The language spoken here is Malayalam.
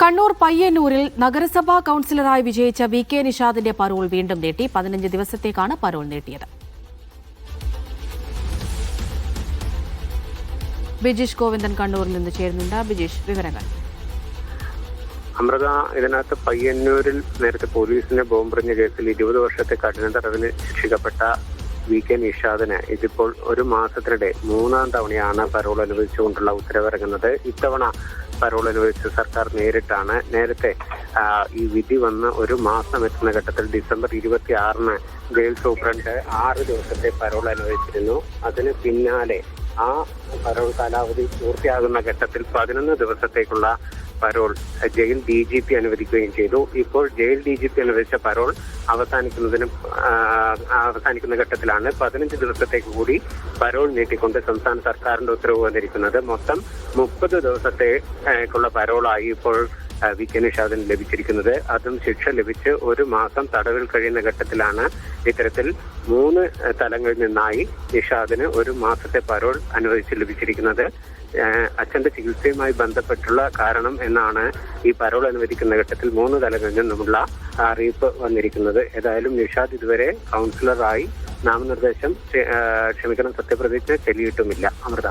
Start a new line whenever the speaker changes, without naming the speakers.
കണ്ണൂർ പയ്യന്നൂരിൽ നഗരസഭാ കൌൺസിലറായി വിജയിച്ച VK നിഷാദിന്റെ പരോൾ വീണ്ടും നീട്ടി. 15 ദിവസത്തേക്കാണ് പരോൾ നീട്ടിയത്. ബിജീഷ് ഗോവിന്ദൻ കണ്ണൂരിൽ നിന്ന് ചേരുന്നുണ്ട്. ബിജീഷ്, വിവരങ്ങൾ.
അമൃത, ഇതിനകത്ത് പയ്യന്നൂരിൽ നേരത്തെ പോലീസിനെ ബോംബെറിഞ്ഞ കേസിൽ 20 വർഷത്തെ കഠിന തടവിന് ശിക്ഷിക്കപ്പെട്ട VK നിഷാദിന് ഇതിപ്പോൾ ഒരു മാസത്തിനിടെ 3ാം തവണയാണ് പരോൾ അനുവദിച്ചുകൊണ്ടുള്ള ഉത്തരവിറങ്ങുന്നത്. ഇത്തവണ പരോൾ അനുവദിച്ച സർക്കാർ നേരിട്ടാണ്. നേരത്തെ ഈ വിധി വന്ന് ഒരു മാസം എത്തുന്ന ഘട്ടത്തിൽ ഡിസംബർ 26-ന് ജയിൽ സൂപ്രണ്ട് 6 ദിവസത്തെ പരോൾ അനുവദിച്ചിരുന്നു. അതിന് പിന്നാലെ ആ പരോൾ കാലാവധി പൂർത്തിയാകുന്ന ഘട്ടത്തിൽ 11 ദിവസത്തേക്കുള്ള പരോൾ ജയിൽ DGP അനുവദിക്കുകയും ചെയ്തു. ഇപ്പോൾ ജയിൽ DGP അനുവദിച്ച പരോൾ അവസാനിക്കുന്ന ഘട്ടത്തിലാണ് 15 ദിവസത്തേക്ക് കൂടി പരോൾ നീട്ടിക്കൊണ്ട് സംസ്ഥാന സർക്കാരിന്റെ ഉത്തരവ് വന്നിരിക്കുന്നത്. മൊത്തം 30 ദിവസത്തേക്കുള്ള പരോളായി ഇപ്പോൾ VK നിഷാദിന് ലഭിച്ചിരിക്കുന്നത്. അതും ശിക്ഷ ലഭിച്ച് ഒരു മാസം തടവിൽ കഴിയുന്ന ഘട്ടത്തിലാണ് ഇത്തരത്തിൽ 3 തലങ്ങളിൽ നിന്നായി നിഷാദിന് ഒരു മാസത്തെ പരോൾ അനുവദിച്ച് ലഭിച്ചിരിക്കുന്നത്. അച്ഛന്റെ ചികിത്സയുമായി ബന്ധപ്പെട്ടുള്ള കാരണം എന്നാണ് ഈ പരോൾ അനുവദിക്കുന്ന ഘട്ടത്തിൽ 3 തലങ്ങളിൽ നിന്നുമുള്ള അറിയിപ്പ് വന്നിരിക്കുന്നത്. ഏതായാലും നിഷാദ് ഇതുവരെ കൗൺസിലറായി സത്യപ്രതിജ്ഞ ചൊല്ലിയിട്ടുമില്ല. അമൃത.